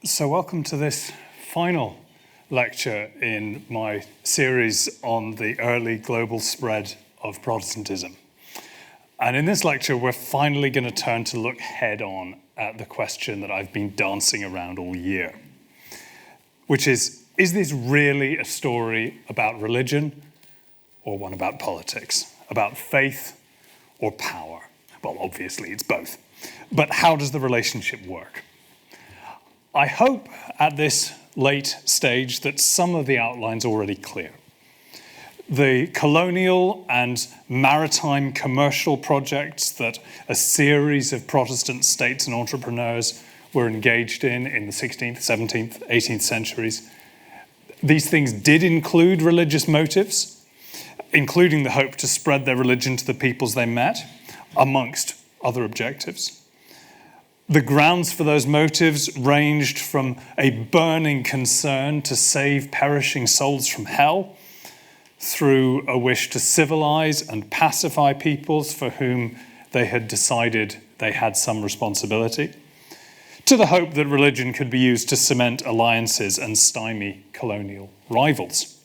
So welcome to this final lecture in my series on the early global spread of Protestantism. And in this lecture, we're finally going to turn to look head on at the question that I've been dancing around all year, which is this really a story about religion or one about politics, about faith or power? Well, obviously it's both. But how does the relationship work? I hope at this late stage that some of the outline's already clear. The colonial and maritime commercial projects that a series of Protestant states and entrepreneurs were engaged in the 16th, 17th, 18th centuries, these things did include religious motives, including the hope to spread their religion to the peoples they met, amongst other objectives. The grounds for those motives ranged from a burning concern to save perishing souls from hell, through a wish to civilize and pacify peoples for whom they had decided they had some responsibility, to the hope that religion could be used to cement alliances and stymie colonial rivals.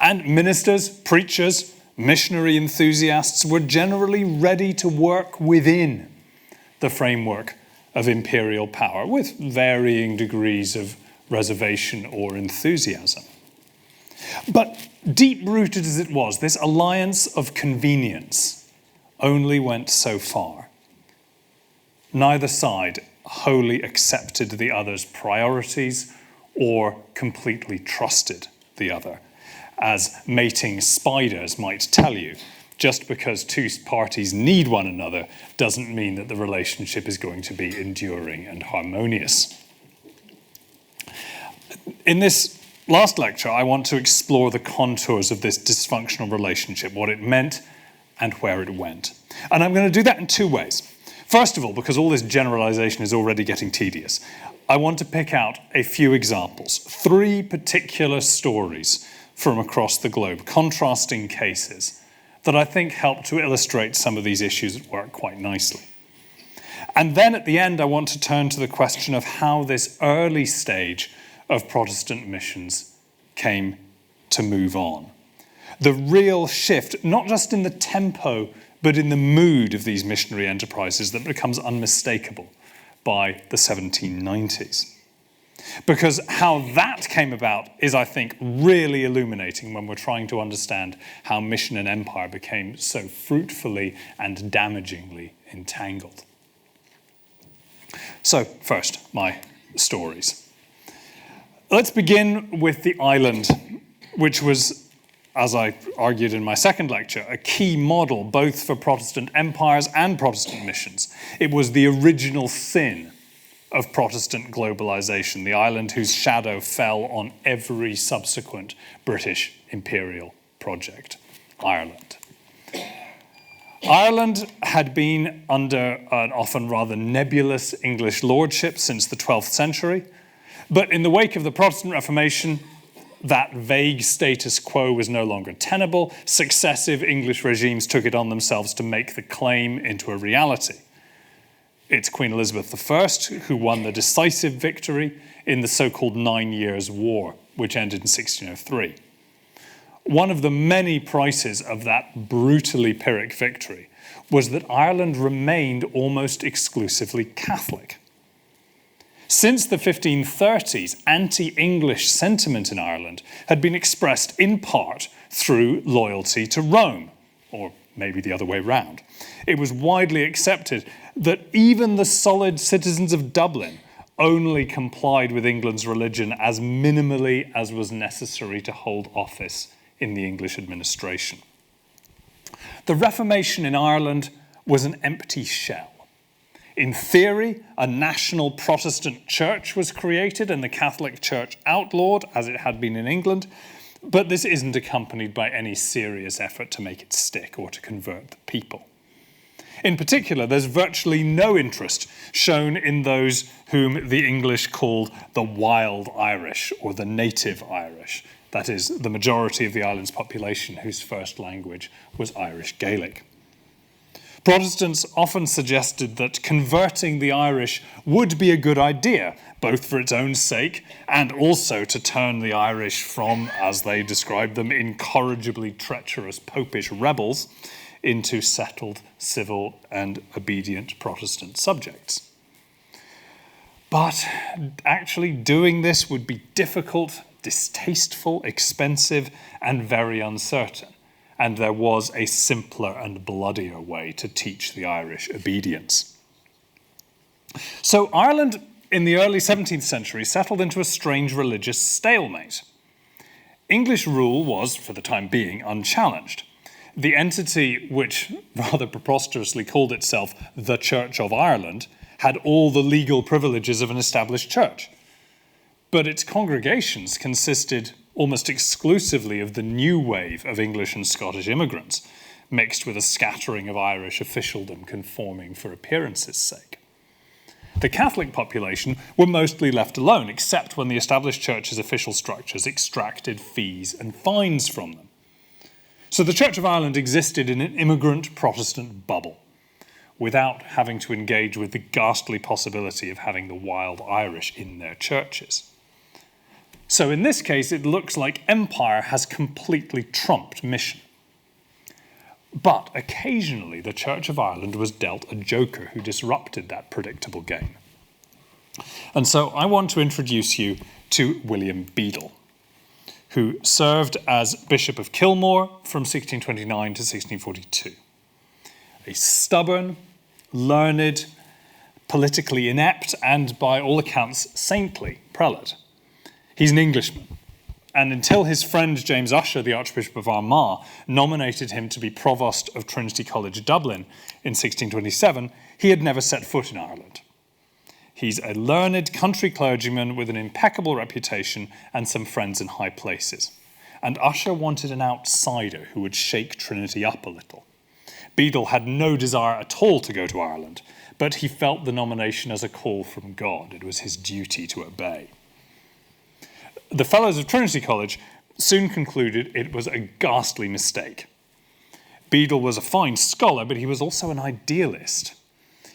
And ministers, preachers, missionary enthusiasts were generally ready to work within the framework of imperial power, with varying degrees of reservation or enthusiasm. But deep-rooted as it was, this alliance of convenience only went so far. Neither side wholly accepted the other's priorities or completely trusted the other, as mating spiders might tell you. Just because two parties need one another doesn't mean that the relationship is going to be enduring and harmonious. In this last lecture, I want to explore the contours of this dysfunctional relationship, what it meant and where it went. And I'm going to do that in two ways. First of all, because all this generalization is already getting tedious, I want to pick out a few examples, 3 particular stories from across the globe, contrasting cases that I think help to illustrate some of these issues at work quite nicely. And then at the end, I want to turn to the question of how this early stage of Protestant missions came to move on. The real shift, not just in the tempo, but in the mood of these missionary enterprises that becomes unmistakable by the 1790s. Because how that came about is, I think, really illuminating when we're trying to understand how mission and empire became so fruitfully and damagingly entangled. So, first, my stories. Let's begin with the island, which was, as I argued in my second lecture, a key model both for Protestant empires and Protestant missions. It was the original sin of Protestant globalization, the island whose shadow fell on every subsequent British imperial project, Ireland. Ireland had been under an often rather nebulous English lordship since the 12th century, but in the wake of the Protestant Reformation, that vague status quo was no longer tenable. Successive English regimes took it on themselves to make the claim into a reality. It's Queen Elizabeth I who won the decisive victory in the so-called 9 Years' War, which ended in 1603. One of the many prices of that brutally Pyrrhic victory was that Ireland remained almost exclusively Catholic. Since the 1530s, anti-English sentiment in Ireland had been expressed in part through loyalty to Rome, or maybe the other way round. It was widely accepted that even the solid citizens of Dublin only complied with England's religion as minimally as was necessary to hold office in the English administration. The Reformation in Ireland was an empty shell. In theory, a national Protestant church was created and the Catholic Church outlawed, as it had been in England, but this isn't accompanied by any serious effort to make it stick or to convert the people. In particular, there's virtually no interest shown in those whom the English called the wild Irish or the native Irish, that is, the majority of the island's population whose first language was Irish Gaelic. Protestants often suggested that converting the Irish would be a good idea, both for its own sake and also to turn the Irish from, as they described them, incorrigibly treacherous popish rebels into settled, civil and obedient Protestant subjects. But actually doing this would be difficult, distasteful, expensive, and very uncertain. And there was a simpler and bloodier way to teach the Irish obedience. So Ireland, in the early 17th century, settled into a strange religious stalemate. English rule was, for the time being, unchallenged. The entity which rather preposterously called itself the Church of Ireland had all the legal privileges of an established church. But its congregations consisted almost exclusively of the new wave of English and Scottish immigrants, mixed with a scattering of Irish officialdom conforming for appearance's sake. The Catholic population were mostly left alone, except when the established church's official structures extracted fees and fines from them. So the Church of Ireland existed in an immigrant Protestant bubble, without having to engage with the ghastly possibility of having the wild Irish in their churches. So in this case, it looks like empire has completely trumped mission. But occasionally, the Church of Ireland was dealt a joker who disrupted that predictable game. And so I want to introduce you to William Beadle, who served as Bishop of Kilmore from 1629 to 1642. A stubborn, learned, politically inept, and by all accounts saintly prelate. He's an Englishman, and until his friend James Usher, the Archbishop of Armagh, nominated him to be Provost of Trinity College, Dublin in 1627, he had never set foot in Ireland. He's a learned country clergyman with an impeccable reputation and some friends in high places. And Usher wanted an outsider who would shake Trinity up a little. Beadle had no desire at all to go to Ireland, but he felt the nomination as a call from God. It was his duty to obey. The Fellows of Trinity College soon concluded it was a ghastly mistake. Beadle was a fine scholar, but he was also an idealist.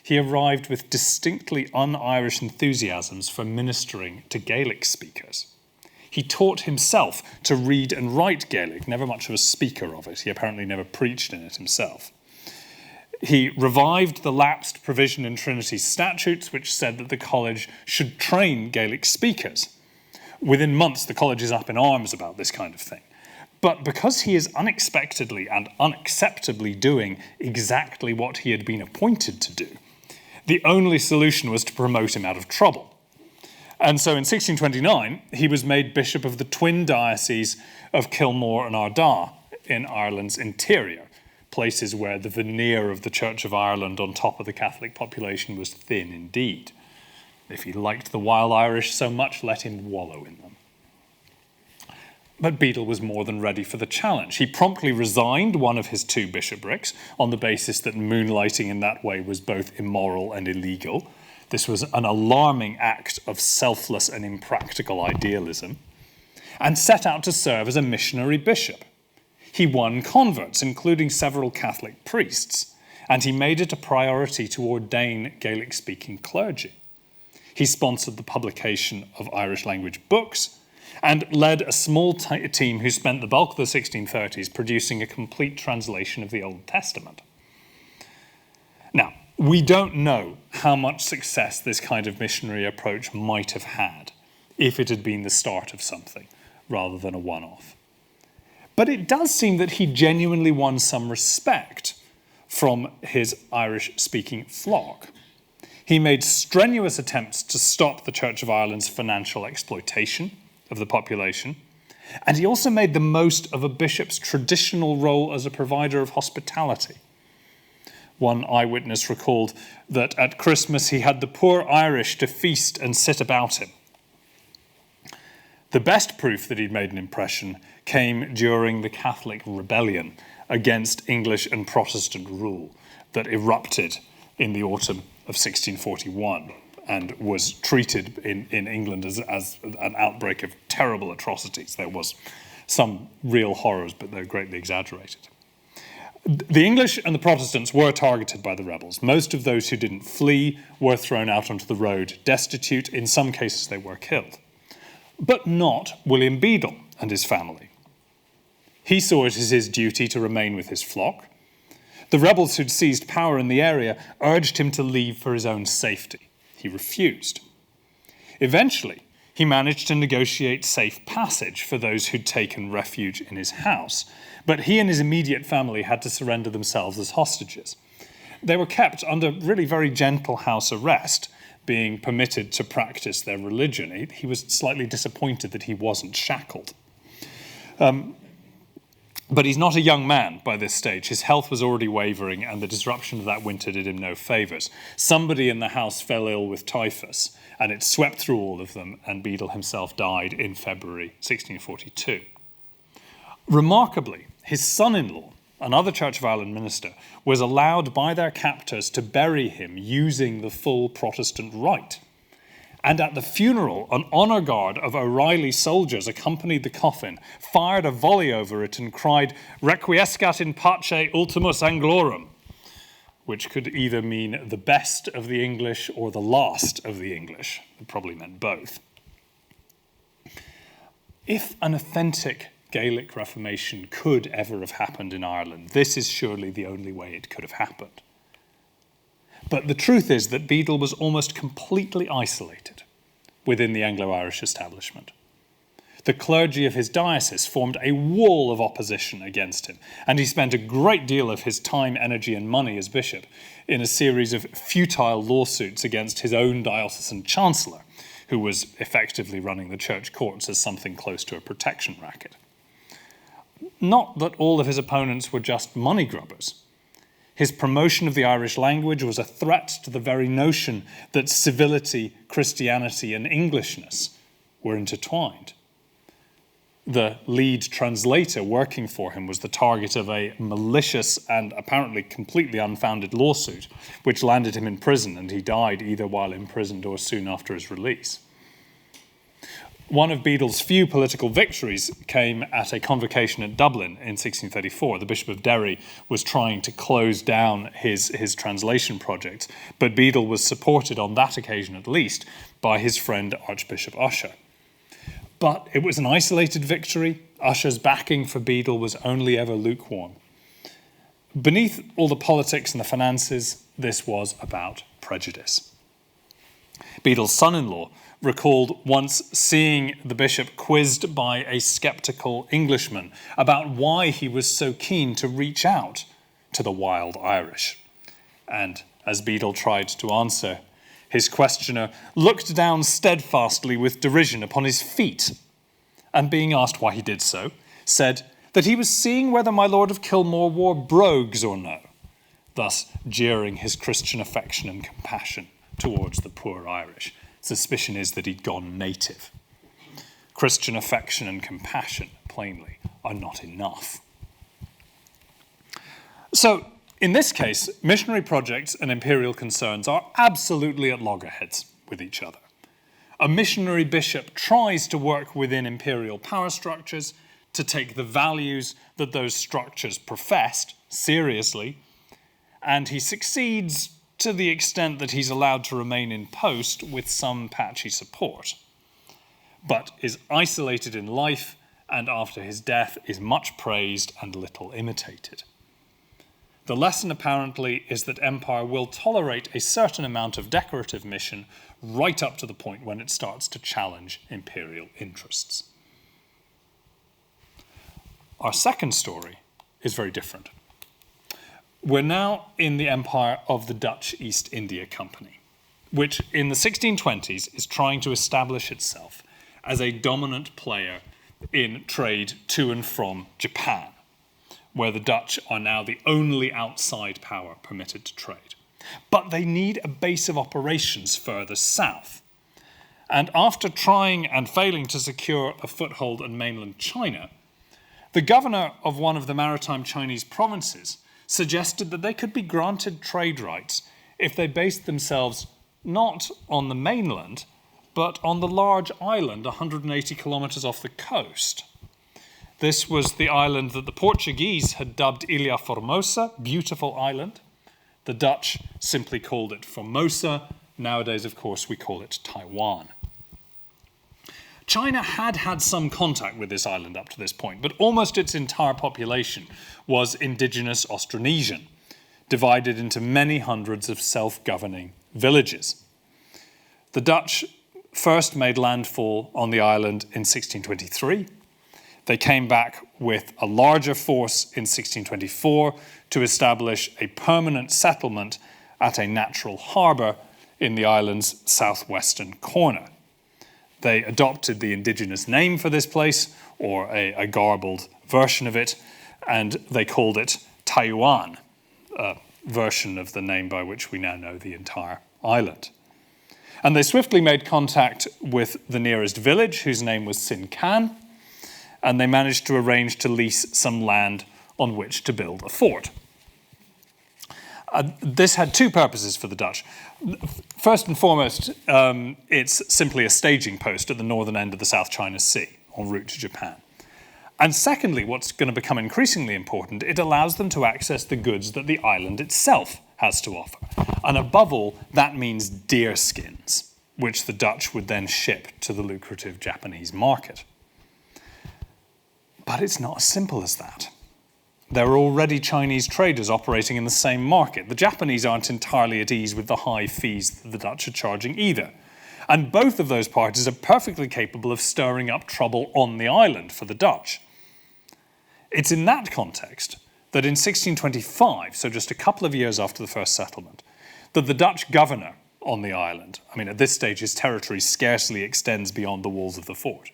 He arrived with distinctly un-Irish enthusiasms for ministering to Gaelic speakers. He taught himself to read and write Gaelic, never much of a speaker of it. He apparently never preached in it himself. He revived the lapsed provision in Trinity's statutes, which said that the college should train Gaelic speakers. Within months, the college is up in arms about this kind of thing. But because he is unexpectedly and unacceptably doing exactly what he had been appointed to do, the only solution was to promote him out of trouble. And so in 1629, he was made bishop of the twin dioceses of Kilmore and Ardagh in Ireland's interior, places where the veneer of the Church of Ireland on top of the Catholic population was thin indeed. If he liked the wild Irish so much, let him wallow in them. But Beadle was more than ready for the challenge. He promptly resigned one of his two bishoprics on the basis that moonlighting in that way was both immoral and illegal. This was an alarming act of selfless and impractical idealism, and set out to serve as a missionary bishop. He won converts, including several Catholic priests, and he made it a priority to ordain Gaelic-speaking clergy. He sponsored the publication of Irish language books and led a small team who spent the bulk of the 1630s producing a complete translation of the Old Testament. Now, we don't know how much success this kind of missionary approach might have had if it had been the start of something rather than a one-off. But it does seem that he genuinely won some respect from his Irish-speaking flock. He made strenuous attempts to stop the Church of Ireland's financial exploitation of the population, and he also made the most of a bishop's traditional role as a provider of hospitality. One eyewitness recalled that at Christmas he had the poor Irish to feast and sit about him. The best proof that he'd made an impression came during the Catholic rebellion against English and Protestant rule that erupted in the autumn of 1641 and was treated in England as an outbreak of terrible atrocities. There was some real horrors, but they're greatly exaggerated. The English and the Protestants were targeted by the rebels. Most of those who didn't flee were thrown out onto the road, destitute. In some cases, they were killed. But not William Beadle and his family. He saw it as his duty to remain with his flock. The rebels who'd seized power in the area urged him to leave for his own safety. He refused. Eventually, he managed to negotiate safe passage for those who'd taken refuge in his house, but he and his immediate family had to surrender themselves as hostages. They were kept under really very gentle house arrest, being permitted to practice their religion. He was slightly disappointed that he wasn't shackled. But he's not a young man by this stage. His health was already wavering, and the disruption of that winter did him no favours. Somebody in the house fell ill with typhus, and it swept through all of them, and Beadle himself died in February 1642. Remarkably, his son-in-law, another Church of Ireland minister, was allowed by their captors to bury him using the full Protestant rite. And at the funeral, an honour guard of O'Reilly soldiers accompanied the coffin, fired a volley over it and cried, "Requiescat in pace ultimus Anglorum," which could either mean the best of the English or the last of the English. It probably meant both. If an authentic Gaelic Reformation could ever have happened in Ireland, this is surely the only way it could have happened. But the truth is that Beadle was almost completely isolated within the Anglo-Irish establishment. The clergy of his diocese formed a wall of opposition against him, and he spent a great deal of his time, energy, and money as bishop in a series of futile lawsuits against his own diocesan chancellor, who was effectively running the church courts as something close to a protection racket. Not that all of his opponents were just money grubbers. His promotion of the Irish language was a threat to the very notion that civility, Christianity, and Englishness were intertwined. The lead translator working for him was the target of a malicious and apparently completely unfounded lawsuit, which landed him in prison, and he died either while imprisoned or soon after his release. One of Beadle's few political victories came at a convocation at Dublin in 1634. The Bishop of Derry was trying to close down his translation project, but Beadle was supported on that occasion at least by his friend Archbishop Usher. But it was an isolated victory. Usher's backing for Beadle was only ever lukewarm. Beneath all the politics and the finances, this was about prejudice. Beadle's son-in-law recalled once seeing the bishop quizzed by a sceptical Englishman about why he was so keen to reach out to the wild Irish. And as Beadle tried to answer, his questioner looked down steadfastly with derision upon his feet, and being asked why he did so, said that he was seeing whether my Lord of Kilmore wore brogues or no, thus jeering his Christian affection and compassion towards the poor Irish. Suspicion is that he'd gone native. Christian affection and compassion, plainly, are not enough. So, in this case, missionary projects and imperial concerns are absolutely at loggerheads with each other. A missionary bishop tries to work within imperial power structures to take the values that those structures professed seriously, and he succeeds to the extent that he's allowed to remain in post with some patchy support, but is isolated in life, and after his death is much praised and little imitated. The lesson apparently is that empire will tolerate a certain amount of decorative mission right up to the point when it starts to challenge imperial interests. Our second story is very different. We're now in the empire of the Dutch East India Company, which in the 1620s is trying to establish itself as a dominant player in trade to and from Japan, where the Dutch are now the only outside power permitted to trade. But they need a base of operations further south. And after trying and failing to secure a foothold in mainland China, the governor of one of the maritime Chinese provinces suggested that they could be granted trade rights if they based themselves not on the mainland, but on the large island 180 kilometers off the coast. This was the island that the Portuguese had dubbed Ilha Formosa, beautiful island. The Dutch simply called it Formosa. Nowadays, of course, we call it Taiwan. China had had some contact with this island up to this point, but almost its entire population was indigenous Austronesian, divided into many hundreds of self-governing villages. The Dutch first made landfall on the island in 1623. They came back with a larger force in 1624 to establish a permanent settlement at a natural harbour in the island's southwestern corner. They adopted the indigenous name for this place, or a garbled version of it, and they called it Taiwan, a version of the name by which we now know the entire island. And they swiftly made contact with the nearest village, whose name was Sin Can, and they managed to arrange to lease some land on which to build a fort. This had two purposes for the Dutch. First and foremost, it's simply a staging post at the northern end of the South China Sea, en route to Japan. And secondly, what's going to become increasingly important, it allows them to access the goods that the island itself has to offer. And above all, that means deer skins, which the Dutch would then ship to the lucrative Japanese market. But it's not as simple as that. There are already Chinese traders operating in the same market. The Japanese aren't entirely at ease with the high fees that the Dutch are charging either. And both of those parties are perfectly capable of stirring up trouble on the island for the Dutch. It's in that context that in 1625, so just a couple of years after the first settlement, that the Dutch governor on the island, I mean, at this stage his territory scarcely extends beyond the walls of the fort,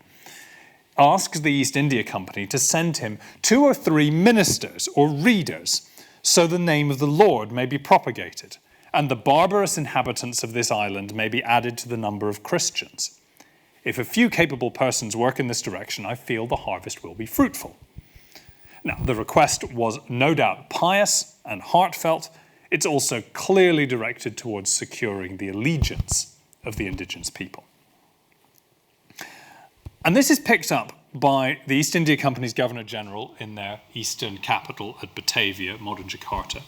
asks the East India Company to send him 2 or 3 ministers or readers so the name of the Lord may be propagated and the barbarous inhabitants of this island may be added to the number of Christians. If a few capable persons work in this direction, I feel the harvest will be fruitful. Now, the request was no doubt pious and heartfelt. It's also clearly directed towards securing the allegiance of the indigenous people. And this is picked up by the East India Company's Governor-General in their eastern capital at Batavia, modern Jakarta.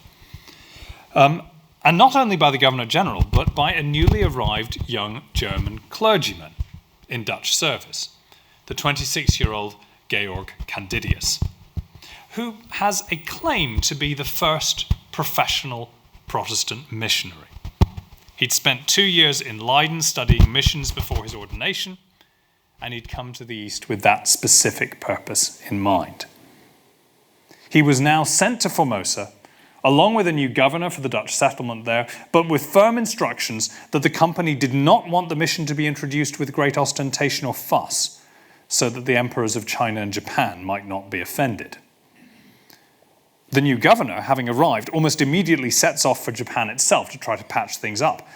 And not only by the Governor-General, but by a newly arrived young German clergyman in Dutch service, the 26-year-old Georg Candidius, who has a claim to be the first professional Protestant missionary. He'd spent 2 years in Leiden studying missions before his ordination, and he'd come to the East with that specific purpose in mind. He was now sent to Formosa, along with a new governor for the Dutch settlement there, but with firm instructions that the company did not want the mission to be introduced with great ostentation or fuss, so that the emperors of China and Japan might not be offended. The new governor, having arrived, almost immediately sets off for Japan itself to try to patch things up,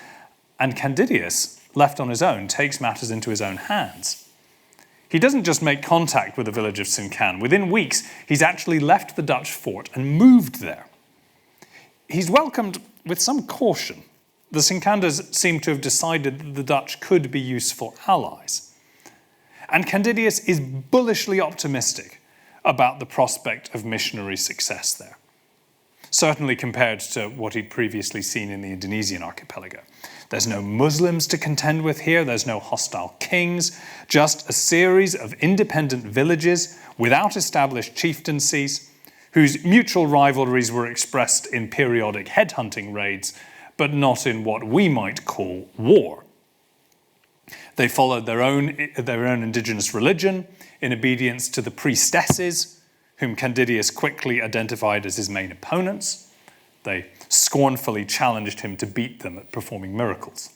and Candidius, left on his own, takes matters into his own hands. He doesn't just make contact with the village of Sin Can. Within weeks, he's actually left the Dutch fort and moved there. He's welcomed with some caution. The Sinkanders seem to have decided that the Dutch could be useful allies. And Candidius is bullishly optimistic about the prospect of missionary success there, certainly compared to what he'd previously seen in the Indonesian archipelago. There's no Muslims to contend with here, there's no hostile kings, just a series of independent villages without established chieftaincies, whose mutual rivalries were expressed in periodic headhunting raids, but not in what we might call war. They followed their own indigenous religion in obedience to the priestesses, whom Candidius quickly identified as his main opponents. They scornfully challenged him to beat them at performing miracles.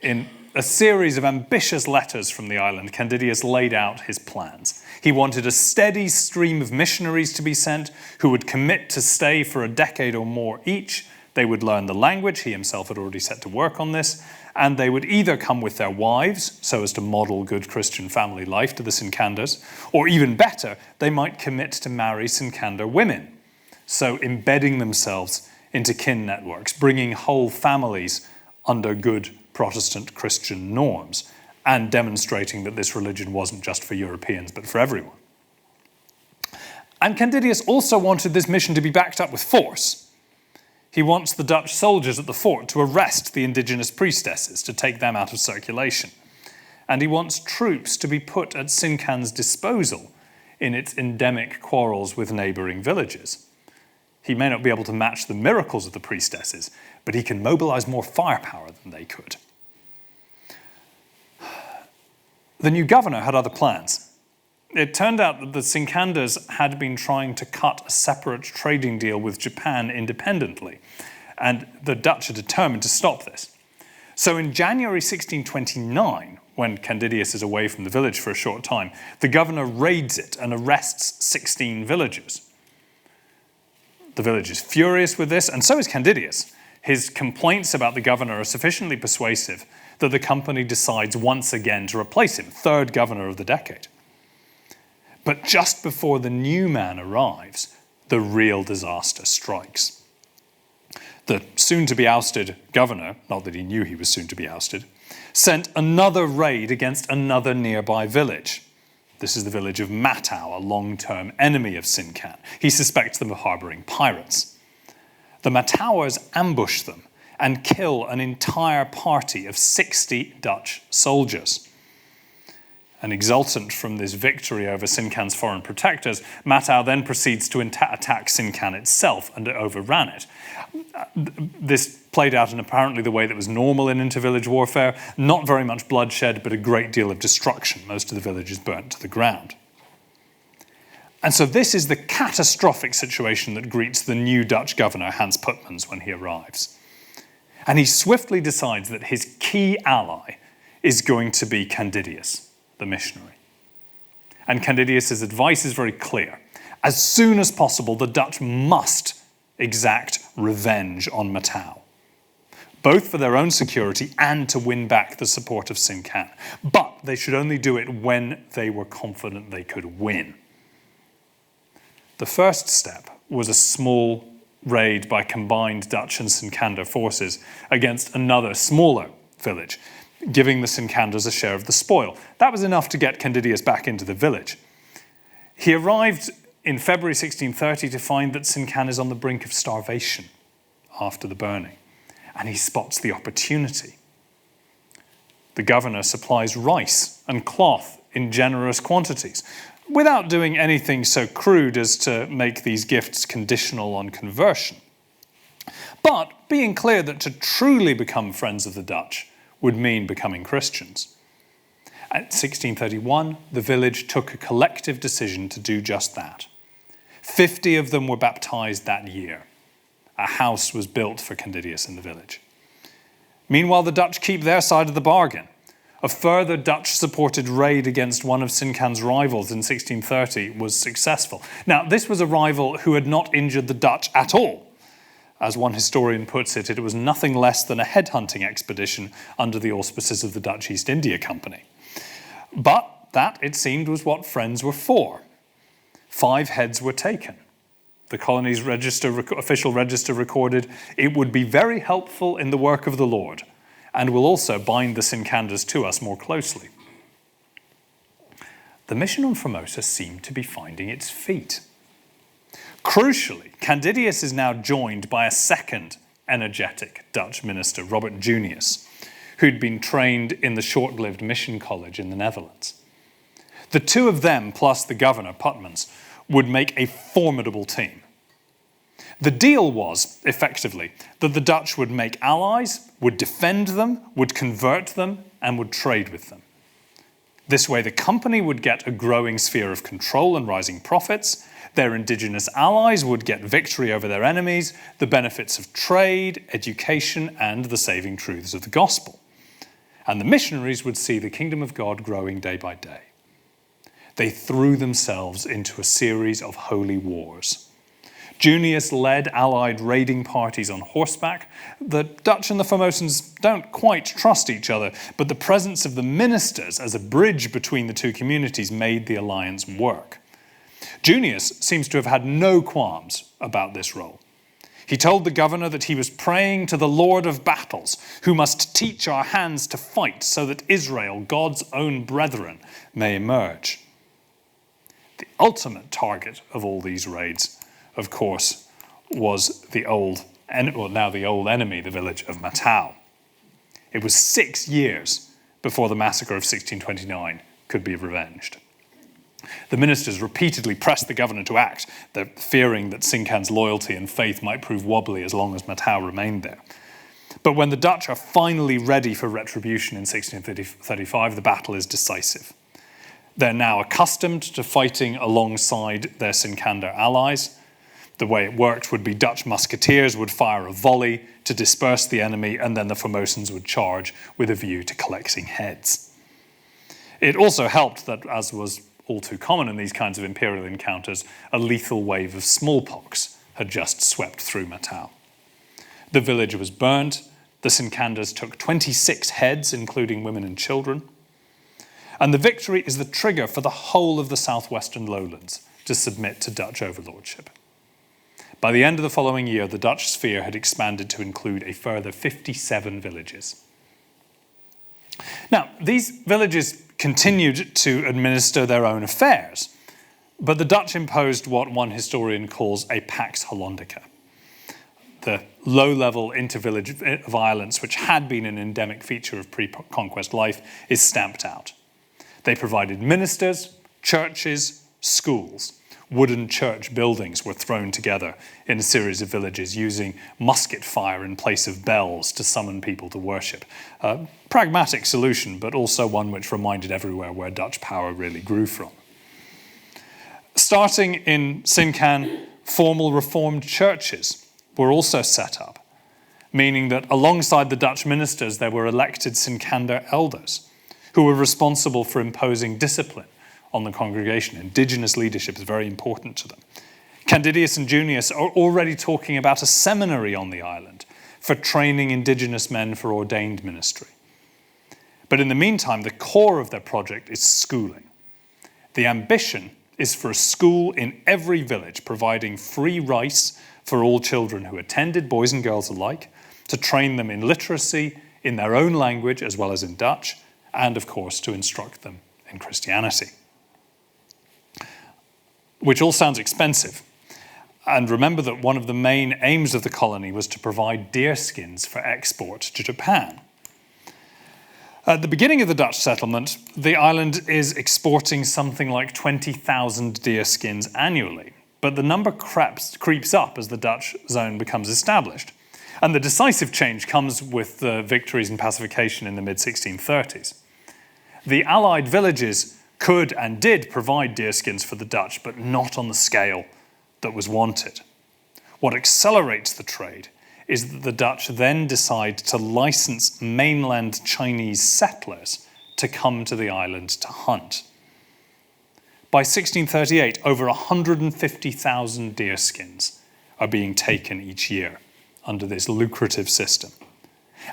In a series of ambitious letters from the island, Candidius laid out his plans. He wanted a steady stream of missionaries to be sent who would commit to stay for a decade or more each. They would learn the language, he himself had already set to work on this, and they would either come with their wives, so as to model good Christian family life to the Sinkanders, or even better, they might commit to marry Sinkander women, so embedding themselves into kin networks, bringing whole families under good Protestant Christian norms, and demonstrating that this religion wasn't just for Europeans, but for everyone. And Candidius also wanted this mission to be backed up with force. He wants the Dutch soldiers at the fort to arrest the indigenous priestesses, to take them out of circulation. And he wants troops to be put at Sincan's disposal in its endemic quarrels with neighbouring villages. He may not be able to match the miracles of the priestesses, but he can mobilise more firepower than they could. The new governor had other plans. It turned out that the Sincanders had been trying to cut a separate trading deal with Japan independently, and the Dutch are determined to stop this. So in January 1629, when Candidius is away from the village for a short time, the governor raids it and arrests 16 villagers. The village is furious with this, and so is Candidius. His complaints about the governor are sufficiently persuasive that the company decides once again to replace him, third governor of the decade. But just before the new man arrives, the real disaster strikes. The soon-to-be ousted governor, not that he knew he was soon to be ousted, sent another raid against another nearby village. This is the village of Matau, a long-term enemy of Sincan. He suspects them of harbouring pirates. The Matauers ambush them and kill an entire party of 60 Dutch soldiers. And exultant from this victory over Sincan's foreign protectors, Matau then proceeds to attack Sincan itself and overran it. This played out in apparently the way that was normal in inter-village warfare. Not very much bloodshed, but a great deal of destruction. Most of the village is burnt to the ground. And so this is the catastrophic situation that greets the new Dutch governor, Hans Putmans, when he arrives. And he swiftly decides that his key ally is going to be Candidius, the missionary. And Candidius' advice is very clear. As soon as possible, the Dutch must exact revenge on Matau, both for their own security and to win back the support of Sincan. But they should only do it when they were confident they could win. The first step was a small raid by combined Dutch and Sincander forces against another smaller village, giving the Sincanders a share of the spoil. That was enough to get Candidius back into the village. He arrived in February 1630 to find that Sincan is on the brink of starvation after the burning, and he spots the opportunity. The governor supplies rice and cloth in generous quantities, without doing anything so crude as to make these gifts conditional on conversion, but being clear that to truly become friends of the Dutch would mean becoming Christians. At 1631, the village took a collective decision to do just that. 50 of them were baptized that year. A house was built for Candidius in the village. Meanwhile, the Dutch keep their side of the bargain. A further Dutch-supported raid against one of Sincan's rivals in 1630 was successful. Now, this was a rival who had not injured the Dutch at all. As one historian puts it, it was nothing less than a headhunting expedition under the auspices of the Dutch East India Company. But that, it seemed, was what friends were for. 5 heads were taken. The colony's official register recorded, "It would be very helpful in the work of the Lord, and will also bind the Sincanders to us more closely." The mission on Formosa seemed to be finding its feet. Crucially, Candidius is now joined by a second energetic Dutch minister, Robert Junius, who'd been trained in the short-lived mission college in the Netherlands. The two of them, plus the governor, Putmans, would make a formidable team. The deal was, effectively, that the Dutch would make allies, would defend them, would convert them, and would trade with them. This way, the company would get a growing sphere of control and rising profits. Their indigenous allies would get victory over their enemies, the benefits of trade, education, and the saving truths of the gospel. And the missionaries would see the kingdom of God growing day by day. They threw themselves into a series of holy wars. Junius led allied raiding parties on horseback. The Dutch and the Formosans don't quite trust each other, but the presence of the ministers as a bridge between the two communities made the alliance work. Junius seems to have had no qualms about this role. He told the governor that he was praying to the Lord of battles, who must teach our hands to fight so that Israel, God's own brethren, may emerge. The ultimate target of all these raids, of course, was the old enemy, the village of Matau. It was 6 years before the massacre of 1629 could be revenged. The ministers repeatedly pressed the governor to act, fearing that Sinkan's loyalty and faith might prove wobbly as long as Matau remained there. But when the Dutch are finally ready for retribution in 1635, the battle is decisive. They're now accustomed to fighting alongside their Sinkander allies. The way it worked would be Dutch musketeers would fire a volley to disperse the enemy, and then the Formosans would charge with a view to collecting heads. It also helped that, as was all too common in these kinds of imperial encounters, a lethal wave of smallpox had just swept through Matau. The village was burned. The Sinkanders took 26 heads, including women and children. And the victory is the trigger for the whole of the southwestern lowlands to submit to Dutch overlordship. By the end of the following year, the Dutch sphere had expanded to include a further 57 villages. Now, these villages continued to administer their own affairs, but the Dutch imposed what one historian calls a Pax Hollandica. The low-level inter-village violence, which had been an endemic feature of pre-conquest life, is stamped out. They provided ministers, churches, schools. Wooden church buildings were thrown together in a series of villages using musket fire in place of bells to summon people to worship. A pragmatic solution, but also one which reminded everywhere where Dutch power really grew from. Starting in Sinkan, formal reformed churches were also set up, meaning that alongside the Dutch ministers there were elected Sinkander elders who were responsible for imposing discipline on the congregation. Indigenous leadership is very important to them. Candidius and Junius are already talking about a seminary on the island for training indigenous men for ordained ministry. But in the meantime, the core of their project is schooling. The ambition is for a school in every village, providing free rice for all children who attended, boys and girls alike, to train them in literacy in their own language as well as in Dutch, and of course to instruct them in Christianity. Which all sounds expensive. And remember that one of the main aims of the colony was to provide deer skins for export to Japan. At the beginning of the Dutch settlement, the island is exporting something like 20,000 deer skins annually. But the number creeps up as the Dutch zone becomes established. And the decisive change comes with the victories and pacification in the mid-1630s. The Allied villages could and did provide deerskins for the Dutch, but not on the scale that was wanted. What accelerates the trade is that the Dutch then decide to license mainland Chinese settlers to come to the island to hunt. By 1638, over 150,000 deerskins are being taken each year under this lucrative system.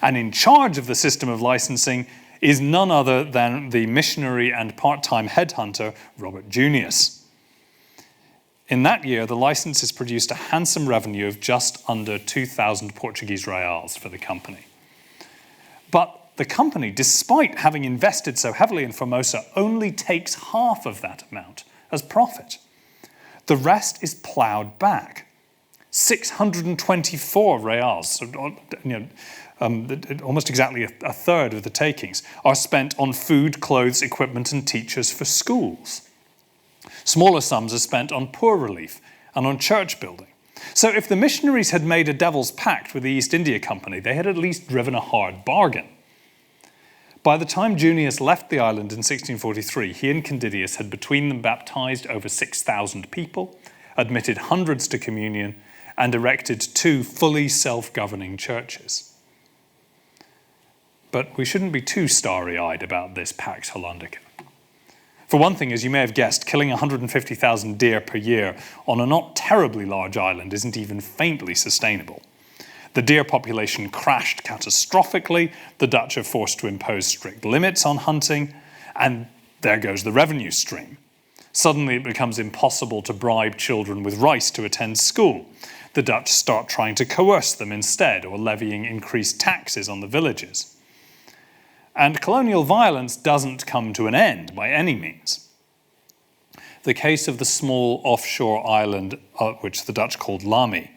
And in charge of the system of licensing is none other than the missionary and part-time headhunter, Robert Junius. In that year, the licenses produced a handsome revenue of just under 2,000 Portuguese reals for the company. But the company, despite having invested so heavily in Formosa, only takes half of that amount as profit. The rest is ploughed back. 624 reals, almost exactly a third of the takings, are spent on food, clothes, equipment, and teachers for schools. Smaller sums are spent on poor relief and on church building. So if the missionaries had made a devil's pact with the East India Company, they had at least driven a hard bargain. By the time Junius left the island in 1643, he and Candidius had between them baptized over 6,000 people, admitted hundreds to communion, and erected 2 fully self-governing churches. But we shouldn't be too starry-eyed about this Pax Hollandica. For one thing, as you may have guessed, killing 150,000 deer per year on a not terribly large island isn't even faintly sustainable. The deer population crashed catastrophically, the Dutch are forced to impose strict limits on hunting, and there goes the revenue stream. Suddenly it becomes impossible to bribe children with rice to attend school. The Dutch start trying to coerce them instead, or levying increased taxes on the villages. And colonial violence doesn't come to an end by any means. the case of the small offshore island, which the Dutch called Lamy,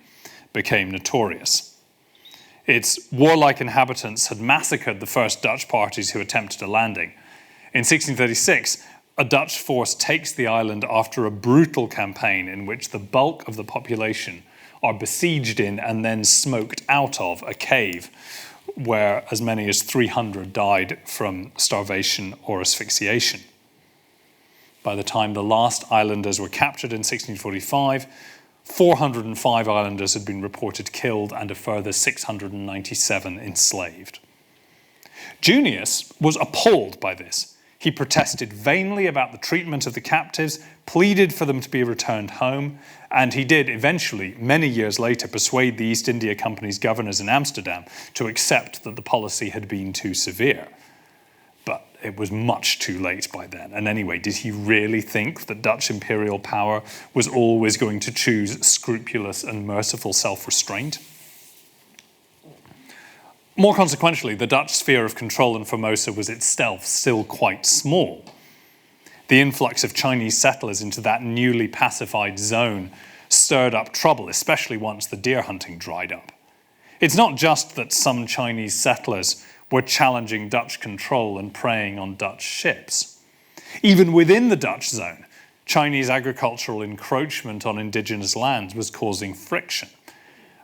became notorious. Its warlike inhabitants had massacred the first Dutch parties who attempted a landing. In 1636, a Dutch force takes the island after a brutal campaign in which the bulk of the population are besieged in and then smoked out of a cave where as many as 300 died from starvation or asphyxiation. By the time the last islanders were captured in 1645, 405 islanders had been reported killed and a further 697 enslaved. Junius was appalled by this. He protested vainly about the treatment of the captives, pleaded for them to be returned home, and he did eventually, many years later, persuade the East India Company's governors in Amsterdam to accept that the policy had been too severe. But it was much too late by then. And anyway, did he really think that Dutch imperial power was always going to choose scrupulous and merciful self-restraint? More consequentially, the Dutch sphere of control in Formosa was itself still quite small. The influx of Chinese settlers into that newly pacified zone stirred up trouble, especially once the deer hunting dried up. It's not just that some Chinese settlers were challenging Dutch control and preying on Dutch ships. Even within the Dutch zone, Chinese agricultural encroachment on indigenous lands was causing friction.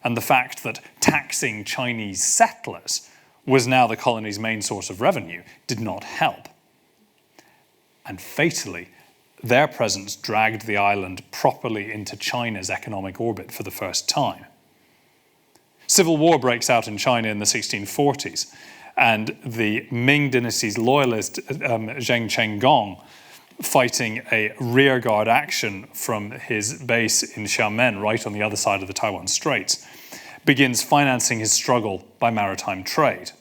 And the fact that taxing Chinese settlers was now the colony's main source of revenue did not help. And fatally, their presence dragged the island properly into China's economic orbit for the first time. Civil war breaks out in China in the 1640s, and the Ming dynasty's loyalist Zheng Chenggong, fighting a rearguard action from his base in Xiamen, right on the other side of the Taiwan Straits, begins financing his struggle by maritime trade.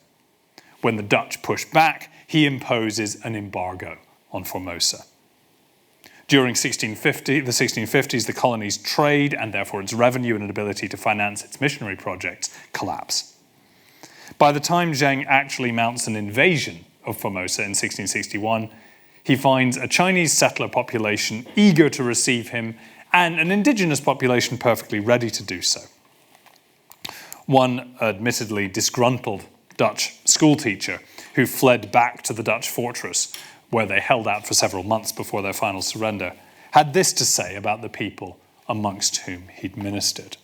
When the Dutch push back, he imposes an embargo on Formosa. During the 1650s, the colony's trade, and therefore its revenue and ability to finance its missionary projects, collapse. By the time Zheng actually mounts an invasion of Formosa in 1661, he finds a Chinese settler population eager to receive him and an indigenous population perfectly ready to do so. One admittedly disgruntled Dutch schoolteacher who fled back to the Dutch fortress, where they held out for several months before their final surrender, had this to say about the people amongst whom he'd ministered.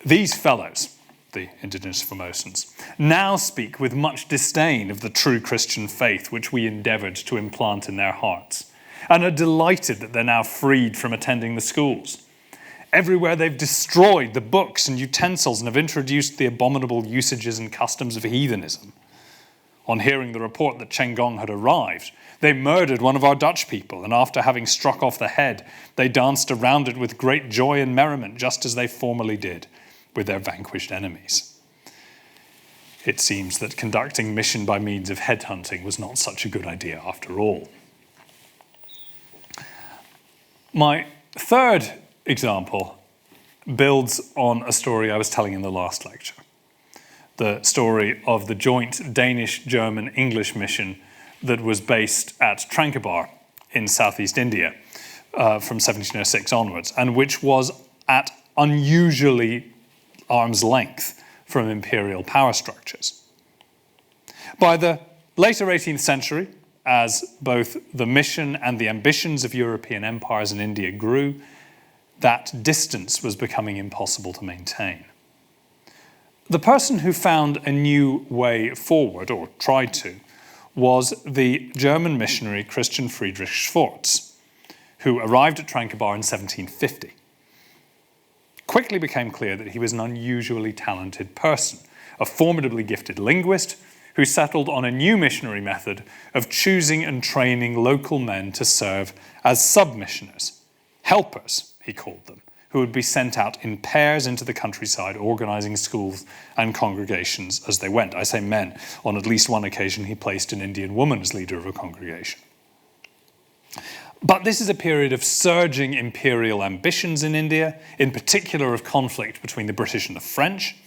These fellows, the indigenous Formosans, now speak with much disdain of the true Christian faith which we endeavoured to implant in their hearts, and are delighted that they're now freed from attending the schools. Everywhere they've destroyed the books and utensils and have introduced the abominable usages and customs of heathenism. On hearing the report that Chenggong had arrived, they murdered one of our Dutch people, and after having struck off the head, they danced around it with great joy and merriment, just as they formerly did with their vanquished enemies. It seems that conducting mission by means of headhunting was not such a good idea after all. My third example builds on a story I was telling in the last lecture. The story of the joint Danish-German-English mission that was based at Tranquebar in southeast India from 1706 onwards, and which was at unusually arm's length from imperial power structures. By the later 18th century, as both the mission and the ambitions of European empires in India grew, that distance was becoming impossible to maintain. The person who found a new way forward, or tried to, was the German missionary Christian Friedrich Schwartz, who arrived at Tranquebar in 1750. Quickly became clear that he was an unusually talented person, a formidably gifted linguist who settled on a new missionary method of choosing and training local men to serve as sub-missioners, helpers, he called them, who would be sent out in pairs into the countryside, organizing schools and congregations as they went. I say men. On at least one occasion, he placed an Indian woman as leader of a congregation. But this is a period of surging imperial ambitions in India, in particular of conflict between the British and the French.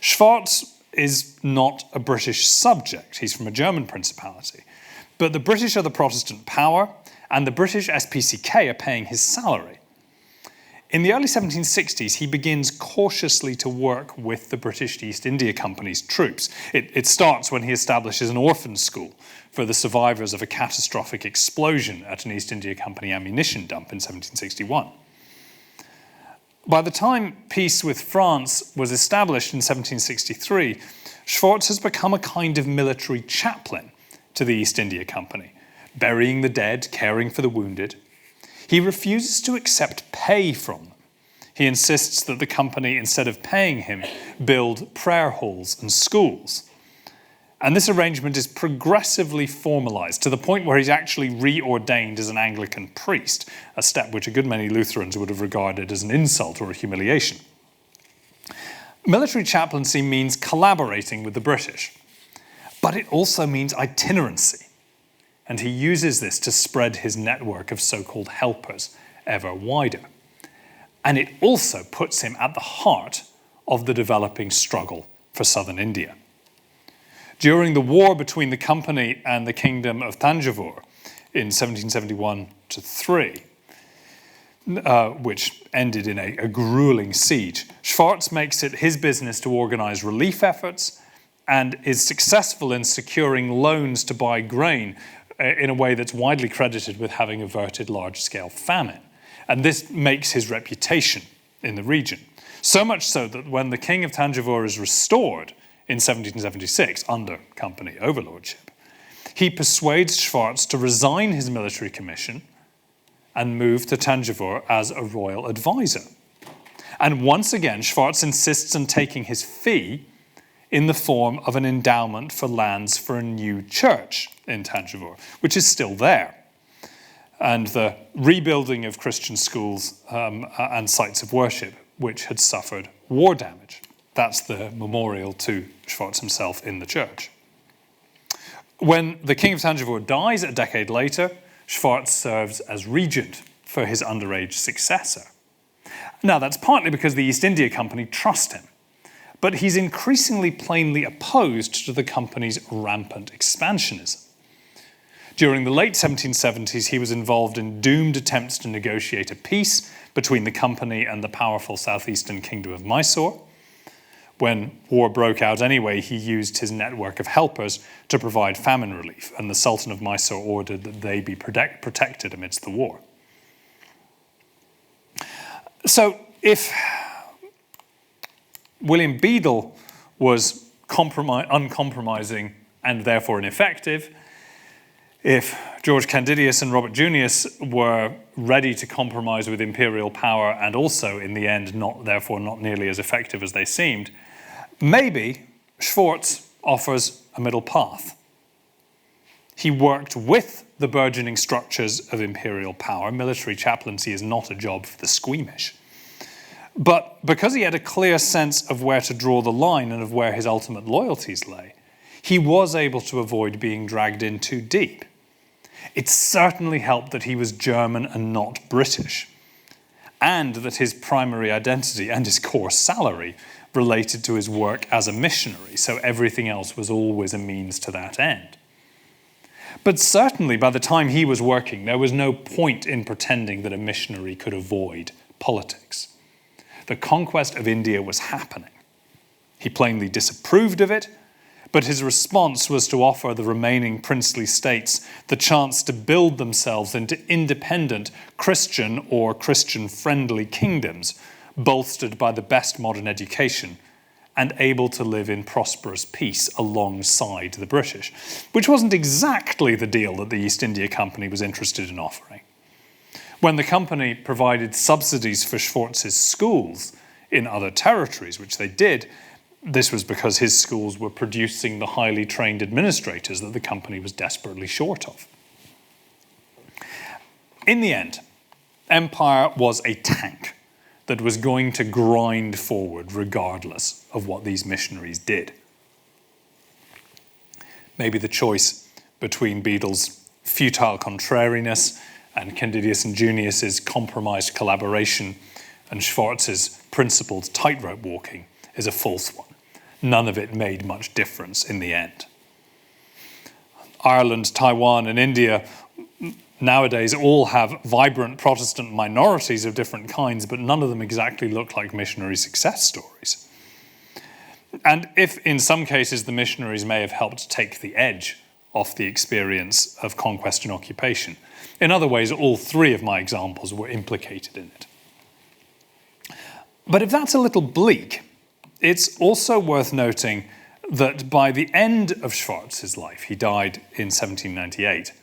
Schwartz is not a British subject. He's from a German principality. But the British are the Protestant power, and the British SPCK are paying his salary. In the early 1760s, he begins cautiously to work with the British East India Company's troops. It starts when he establishes an orphan school for the survivors of a catastrophic explosion at an East India Company ammunition dump in 1761. By the time peace with France was established in 1763, Schwartz has become a kind of military chaplain to the East India Company, burying the dead, caring for the wounded. He refuses to accept pay from them. He insists that the company, instead of paying him, build prayer halls and schools. And this arrangement is progressively formalized to the point where he's actually reordained as an Anglican priest, a step which a good many Lutherans would have regarded as an insult or a humiliation. Military chaplaincy means collaborating with the British, but it also means itinerancy. And he uses this to spread his network of so-called helpers ever wider. And it also puts him at the heart of the developing struggle for southern India. During the war between the company and the Kingdom of Thanjavur in 1771-3, which ended in a grueling siege, Schwartz makes it his business to organize relief efforts and is successful in securing loans to buy grain in a way that's widely credited with having averted large-scale famine. And this makes his reputation in the region. So much so that when the King of Thanjavur is restored in 1776 under company overlordship, he persuades Schwartz to resign his military commission and move to Thanjavur as a royal advisor. And once again, Schwartz insists on taking his fee in the form of an endowment for lands for a new church in Thanjavur, which is still there, and the rebuilding of Christian schools and sites of worship which had suffered war damage. That's the memorial to Schwartz himself in the church. When the King of Thanjavur dies a decade later, Schwartz serves as regent for his underage successor. Now, that's partly because the East India Company trust him, but he's increasingly plainly opposed to the company's rampant expansionism. During the late 1770s, he was involved in doomed attempts to negotiate a peace between the company and the powerful southeastern kingdom of Mysore. When war broke out anyway, he used his network of helpers to provide famine relief, and the Sultan of Mysore ordered that they be protected amidst the war. So if William Beadle was uncompromising and therefore ineffective, if Georg Candidius and Robert Junius were ready to compromise with imperial power and also, in the end, therefore not nearly as effective as they seemed, maybe Schwartz offers a middle path. He worked with the burgeoning structures of imperial power. Military chaplaincy is not a job for the squeamish. But because he had a clear sense of where to draw the line and of where his ultimate loyalties lay, he was able to avoid being dragged in too deep. It certainly helped that he was German and not British, and that his primary identity and his core salary related to his work as a missionary, so everything else was always a means to that end. But certainly by the time he was working, there was no point in pretending that a missionary could avoid politics. The conquest of India was happening. He plainly disapproved of it, but his response was to offer the remaining princely states the chance to build themselves into independent Christian or Christian-friendly kingdoms, bolstered by the best modern education and able to live in prosperous peace alongside the British, which wasn't exactly the deal that the East India Company was interested in offering. When the company provided subsidies for Schwartz's schools in other territories, which they did, this was because his schools were producing the highly trained administrators that the company was desperately short of. In the end, empire was a tank that was going to grind forward regardless of what these missionaries did. Maybe the choice between Beadle's futile contrariness and Candidius and Junius's compromised collaboration and Schwartz's principled tightrope walking is a false one. None of it made much difference in the end. Ireland, Taiwan, and India nowadays all have vibrant Protestant minorities of different kinds, but none of them exactly look like missionary success stories. And if in some cases the missionaries may have helped take the edge off the experience of conquest and occupation, in other ways all three of my examples were implicated in it. But if that's a little bleak, it's also worth noting that by the end of Schwartz's life, he died in 1798,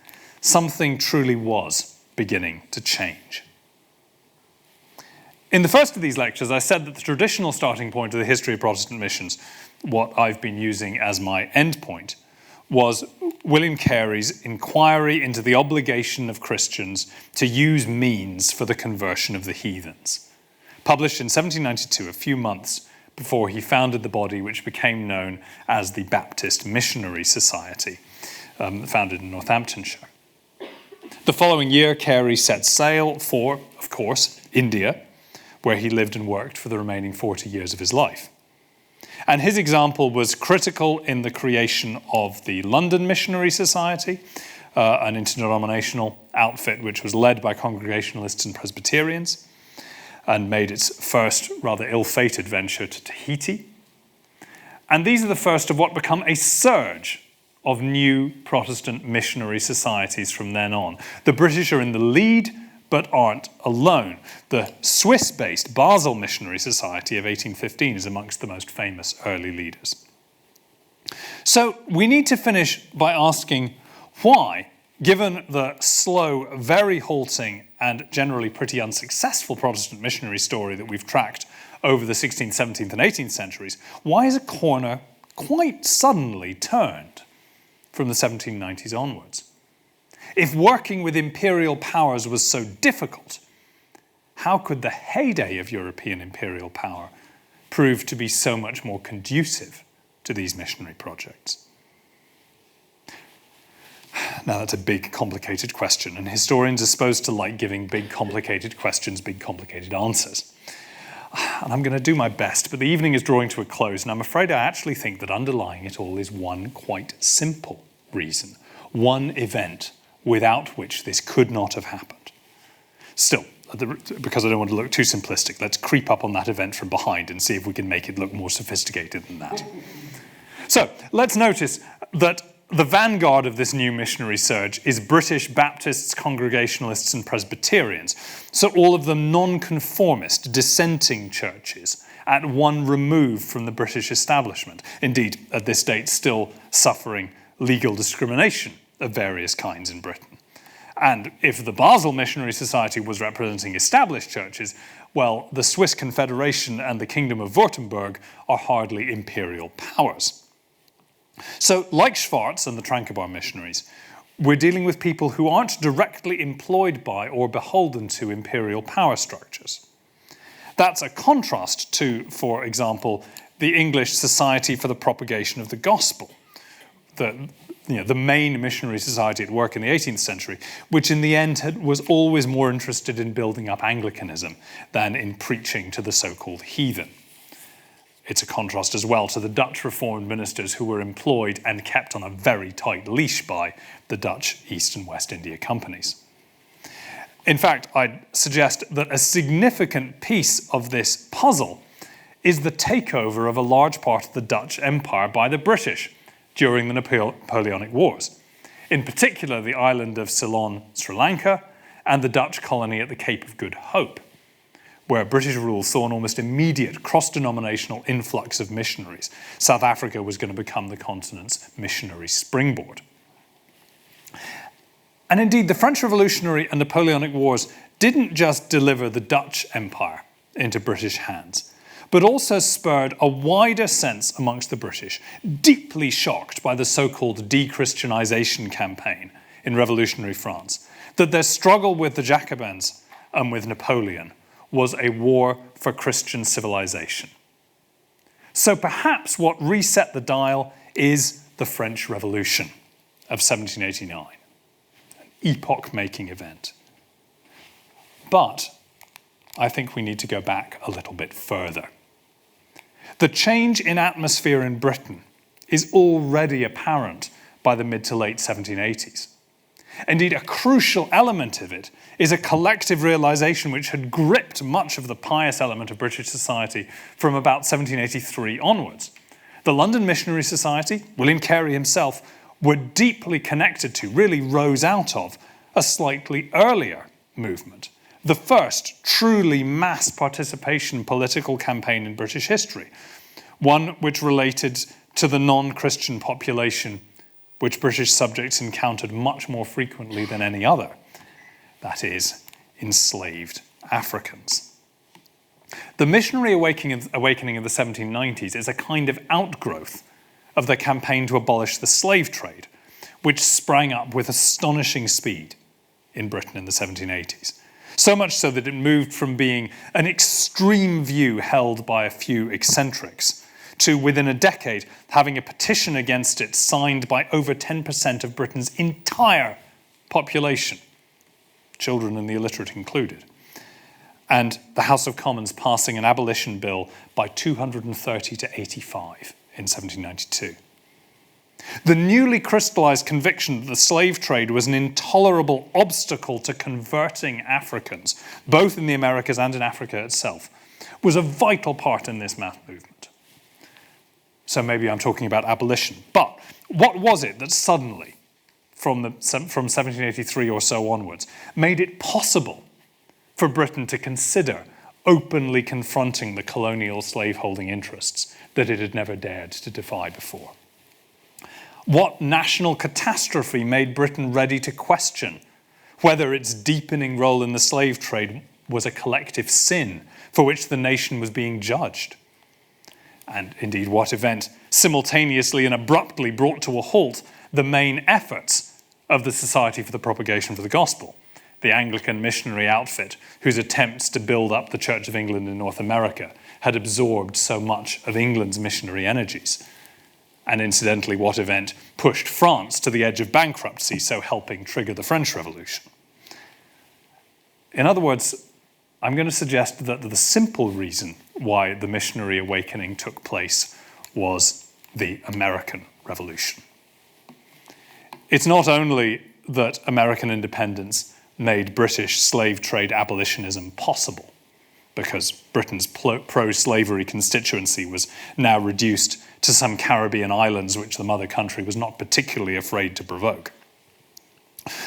something truly was beginning to change. In the first of these lectures, I said that the traditional starting point of the history of Protestant missions, what I've been using as my endpoint, was William Carey's inquiry into the obligation of Christians to use means for the conversion of the heathens, published in 1792, a few months before he founded the body which became known as the Baptist Missionary Society, founded in Northamptonshire. The following year, Carey set sail for, of course, India, where he lived and worked for the remaining 40 years of his life. And his example was critical in the creation of the London Missionary Society, an interdenominational outfit which was led by Congregationalists and Presbyterians, and made its first rather ill-fated venture to Tahiti. And these are the first of what become a surge of new Protestant missionary societies from then on. The British are in the lead, but aren't alone. The Swiss-based Basel Missionary Society of 1815 is amongst the most famous early leaders. So we need to finish by asking why, given the slow, very halting, and generally pretty unsuccessful Protestant missionary story that we've tracked over the 16th, 17th, and 18th centuries, why is a corner quite suddenly turned from the 1790s onwards? If working with imperial powers was so difficult, how could the heyday of European imperial power prove to be so much more conducive to these missionary projects? Now, that's a big, complicated question, and historians are supposed to like giving big, complicated questions, big, complicated answers. And I'm going to do my best, but the evening is drawing to a close, and I'm afraid I actually think that underlying it all is one quite simple reason, one event without which this could not have happened. Still, because I don't want to look too simplistic, let's creep up on that event from behind and see if we can make it look more sophisticated than that. So, let's notice that the vanguard of this new missionary surge is British Baptists, Congregationalists, and Presbyterians, so all of them non-conformist, dissenting churches, at one remove from the British establishment. Indeed, at this date, still suffering legal discrimination of various kinds in Britain. And if the Basel Missionary Society was representing established churches, well, the Swiss Confederation and the Kingdom of Württemberg are hardly imperial powers. So, like Schwartz and the Tranquebar missionaries, we're dealing with people who aren't directly employed by or beholden to imperial power structures. That's a contrast to, for example, the English Society for the Propagation of the Gospel, the main missionary society at work in the 18th century, which in the end was always more interested in building up Anglicanism than in preaching to the so-called heathen. It's a contrast as well to the Dutch Reformed ministers who were employed and kept on a very tight leash by the Dutch East and West India companies. In fact, I'd suggest that a significant piece of this puzzle is the takeover of a large part of the Dutch Empire by the British during the Napoleonic Wars. In particular, the island of Ceylon, Sri Lanka, and the Dutch colony at the Cape of Good Hope, where British rule saw an almost immediate cross-denominational influx of missionaries. South Africa was going to become the continent's missionary springboard. And indeed, the French Revolutionary and Napoleonic Wars didn't just deliver the Dutch Empire into British hands, but also spurred a wider sense amongst the British, deeply shocked by the so-called de-Christianization campaign in revolutionary France, that their struggle with the Jacobins and with Napoleon was a war for Christian civilization. So perhaps what reset the dial is the French Revolution of 1789, an epoch-making event. But I think we need to go back a little bit further. The change in atmosphere in Britain is already apparent by the mid to late 1780s. Indeed, a crucial element of it is a collective realization which had gripped much of the pious element of British society from about 1783 onwards. The London Missionary Society, William Carey himself, were deeply connected to, really rose out of, a slightly earlier movement, the first truly mass participation political campaign in British history, one which related to the non-Christian population which British subjects encountered much more frequently than any other, that is, enslaved Africans. The missionary awakening of the 1790s is a kind of outgrowth of the campaign to abolish the slave trade, which sprang up with astonishing speed in Britain in the 1780s. So much so that it moved from being an extreme view held by a few eccentrics to, within a decade, having a petition against it signed by over 10% of Britain's entire population, children and the illiterate included, and the House of Commons passing an abolition bill by 230 to 85 in 1792. The newly crystallized conviction that the slave trade was an intolerable obstacle to converting Africans, both in the Americas and in Africa itself, was a vital part in this mass movement. So maybe I'm talking about abolition. But what was it that suddenly, from 1783 or so onwards, made it possible for Britain to consider openly confronting the colonial slaveholding interests that it had never dared to defy before? What national catastrophe made Britain ready to question whether its deepening role in the slave trade was a collective sin for which the nation was being judged? And indeed, what event simultaneously and abruptly brought to a halt the main efforts of the Society for the Propagation of the Gospel, the Anglican missionary outfit whose attempts to build up the Church of England in North America had absorbed so much of England's missionary energies? And incidentally, what event pushed France to the edge of bankruptcy, so helping trigger the French Revolution? In other words, I'm going to suggest that the simple reason why the missionary awakening took place was the American Revolution. It's not only that American independence made British slave trade abolitionism possible, because Britain's pro-slavery constituency was now reduced to some Caribbean islands which the mother country was not particularly afraid to provoke.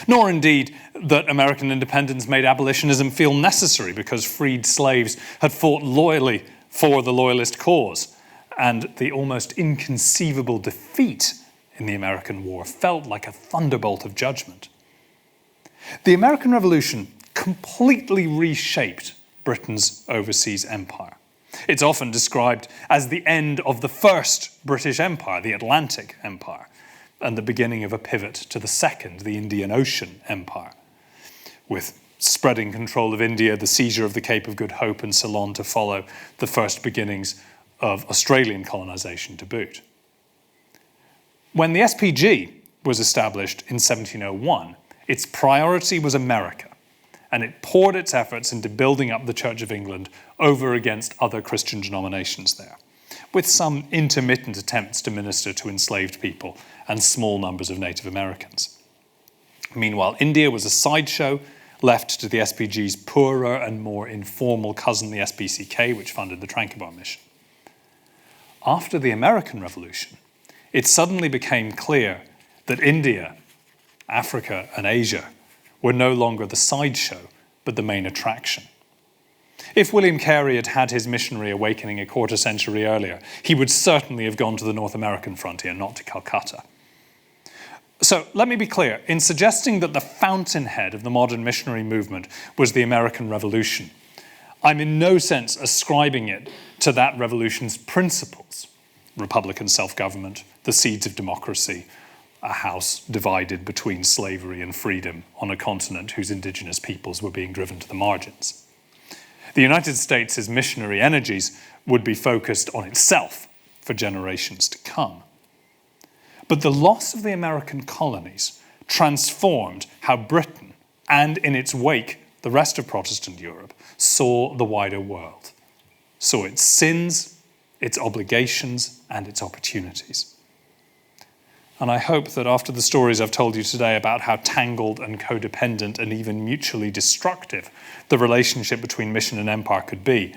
Nor indeed that American independence made abolitionism feel necessary because freed slaves had fought loyally for the loyalist cause, and the almost inconceivable defeat in the American War felt like a thunderbolt of judgment. The American Revolution completely reshaped Britain's overseas empire. It's often described as the end of the first British Empire, the Atlantic Empire, and the beginning of a pivot to the second, the Indian Ocean Empire, with spreading control of India, the seizure of the Cape of Good Hope and Ceylon to follow, the first beginnings of Australian colonization to boot. When the SPG was established in 1701, its priority was America, and it poured its efforts into building up the Church of England over against other Christian denominations there, with some intermittent attempts to minister to enslaved people and small numbers of Native Americans. Meanwhile, India was a sideshow left to the SPG's poorer and more informal cousin, the SPCK, which funded the Tranquebar Mission. After the American Revolution, it suddenly became clear that India, Africa, and Asia were no longer the sideshow, but the main attraction. If William Carey had had his missionary awakening a quarter century earlier, he would certainly have gone to the North American frontier, not to Calcutta. So let me be clear, in suggesting that the fountainhead of the modern missionary movement was the American Revolution, I'm in no sense ascribing it to that revolution's principles: republican self-government, the seeds of democracy, a house divided between slavery and freedom on a continent whose indigenous peoples were being driven to the margins. The United States' missionary energies would be focused on itself for generations to come. But the loss of the American colonies transformed how Britain, and in its wake, the rest of Protestant Europe, saw the wider world, saw its sins, its obligations, and its opportunities. And I hope that after the stories I've told you today about how tangled and codependent and even mutually destructive the relationship between mission and empire could be,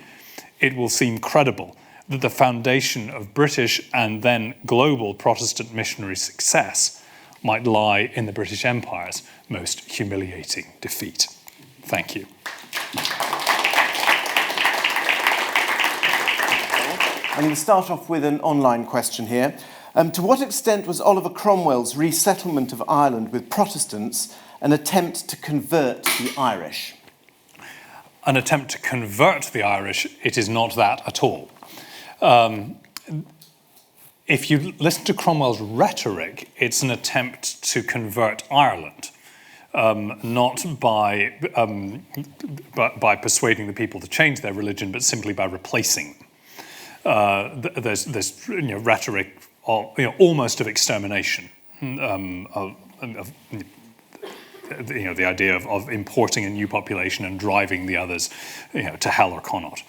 it will seem credible that the foundation of British and then global Protestant missionary success might lie in the British Empire's most humiliating defeat. Thank you. I'm going to start off with an online question here. To what extent was Oliver Cromwell's resettlement of Ireland with Protestants an attempt to convert the Irish? An attempt to convert the Irish, it is not that at all. If you listen to Cromwell's rhetoric, it's an attempt to convert Ireland, not by persuading the people to change their religion, but simply by replacing them. There's rhetoric almost of extermination, the idea of importing a new population and driving the others to hell or Connaught.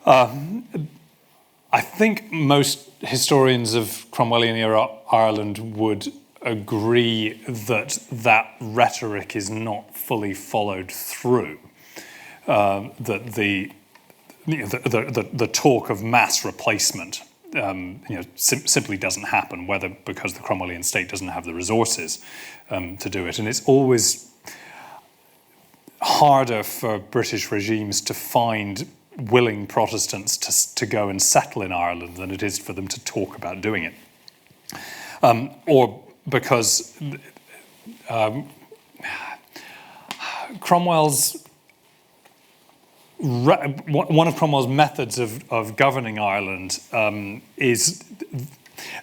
I think most historians of Cromwellian era Ireland would agree that that rhetoric is not fully followed through. That the talk of mass replacement simply doesn't happen, whether because the Cromwellian state doesn't have the resources to do it. And it's always harder for British regimes to find willing Protestants to go and settle in Ireland than it is for them to talk about doing it. Or because one of Cromwell's methods of governing Ireland is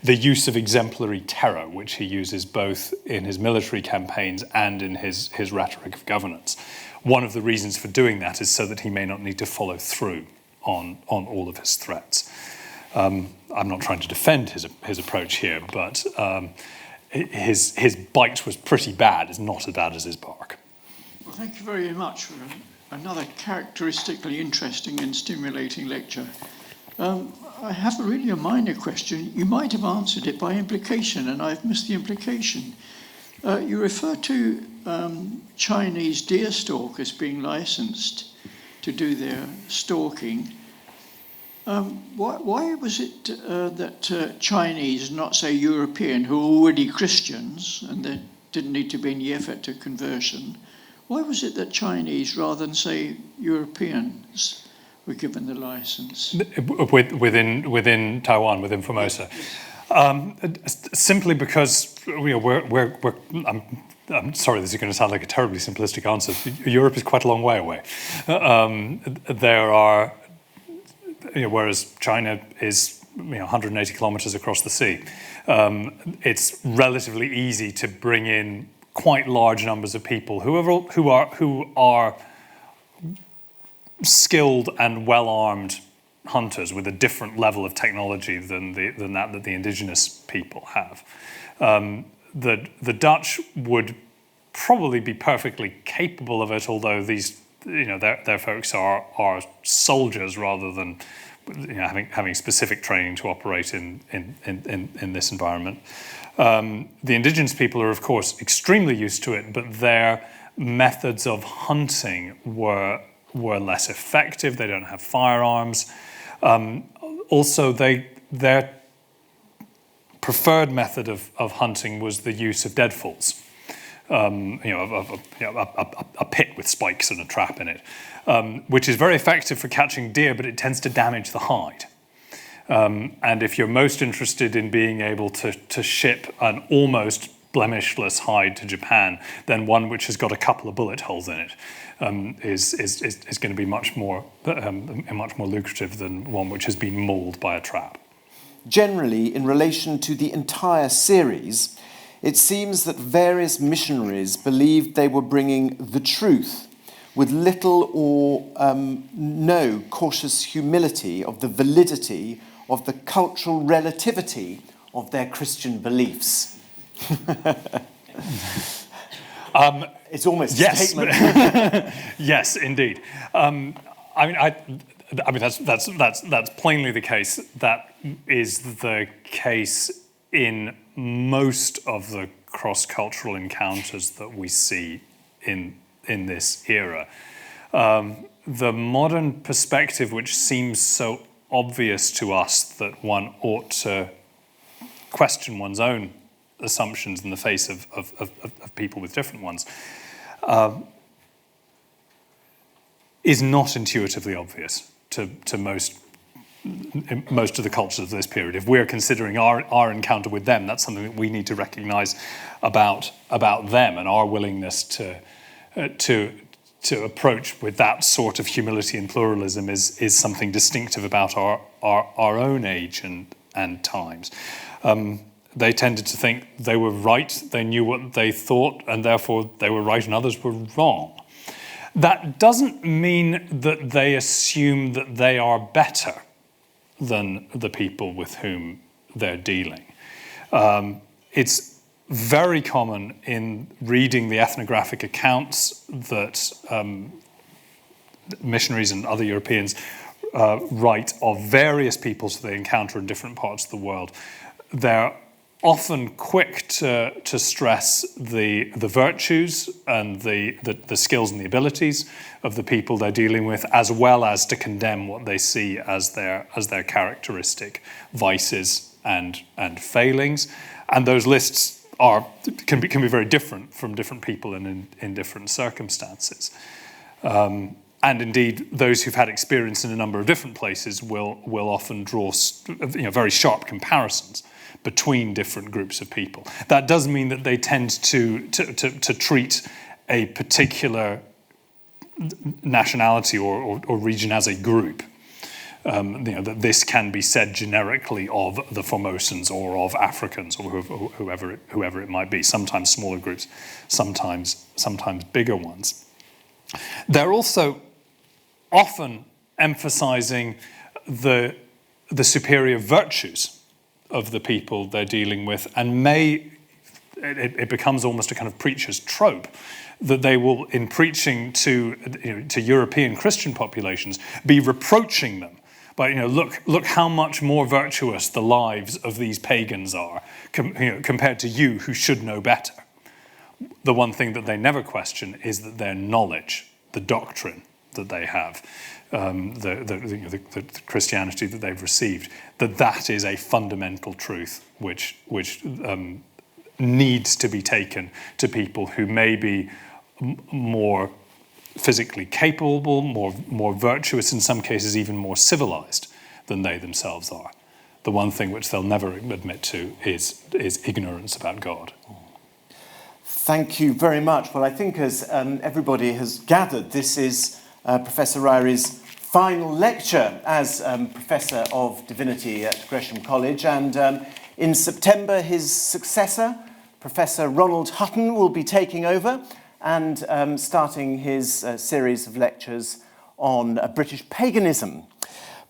the use of exemplary terror, which he uses both in his military campaigns and in his rhetoric of governance. One of the reasons for doing that is so that he may not need to follow through on all of his threats. I'm not trying to defend his approach here, but his bite was pretty bad. It's not as bad as his bark. Well, thank you very much for another characteristically interesting and stimulating lecture. I have really a minor question. You might have answered it by implication, and I've missed the implication. You refer to Chinese deer stalkers being licensed to do their stalking. Why was it that Chinese, not say European, who are already Christians, and there didn't need to be any effort to conversion, why was it that Chinese, rather than say Europeans, were given the license? Within Taiwan, within Formosa. Simply because I'm sorry, this is going to sound like a terribly simplistic answer. Europe is quite a long way away. There are, whereas China is 180 kilometers across the sea, it's relatively easy to bring in quite large numbers of people who are skilled and well-armed hunters with a different level of technology than that the indigenous people have. The Dutch would probably be perfectly capable of it, although these their folks are soldiers rather than having specific training to operate in this environment. The indigenous people are, of course, extremely used to it, but their methods of hunting were less effective. They don't have firearms. Also, their preferred method of hunting was the use of deadfalls. A pit with spikes and a trap in it, which is very effective for catching deer, but it tends to damage the hide. And if you're most interested in being able to ship an almost blemishless hide to Japan, then one which has got a couple of bullet holes in it is going to be much more lucrative than one which has been mauled by a trap. Generally, in relation to the entire series, it seems that various missionaries believed they were bringing the truth with little or no cautious humility of the validity of the cultural relativity of their Christian beliefs. It's almost a statement. Yes, indeed. That's plainly the case. That is the case in most of the cross-cultural encounters that we see in this era. The modern perspective, which seems so obvious to us that one ought to question one's own assumptions in the face of people with different ones, is not intuitively obvious to most of the cultures of this period. If we're considering our encounter with them, that's something that we need to recognize about them, and our willingness to approach with that sort of humility and pluralism is something distinctive about our own age and times. They tended to think they were right, they knew what they thought, and therefore they were right and others were wrong. That doesn't mean that they assume that they are better than the people with whom they're dealing. It's very common in reading the ethnographic accounts that missionaries and other Europeans write of various peoples that they encounter in different parts of the world. They're often quick to stress the virtues and the skills and the abilities of the people they're dealing with, as well as to condemn what they see as their characteristic vices and failings. And those lists can be very different from different people and in different circumstances. And indeed, those who've had experience in a number of different places will often draw very sharp comparisons between different groups of people. That does mean that they tend to treat a particular nationality or region as a group. That this can be said generically of the Formosans or of Africans or whoever it might be. Sometimes smaller groups, sometimes bigger ones. They're also often emphasizing the superior virtues of the people they're dealing with, and it becomes almost a kind of preacher's trope that they will, in preaching to European Christian populations, be reproaching them. But look how much more virtuous the lives of these pagans are compared to you who should know better. The one thing that they never question is that their knowledge, the doctrine that they have, the Christianity that they've received, that is a fundamental truth which needs to be taken to people who may be more physically capable, more virtuous, in some cases even more civilized than they themselves are. The one thing which they'll never admit to is ignorance about God. Thank you very much. Well, I think as everybody has gathered, this is Professor Ryrie's final lecture as Professor of Divinity at Gresham College, and in September his successor, Professor Ronald Hutton, will be taking over and starting his series of lectures on British paganism.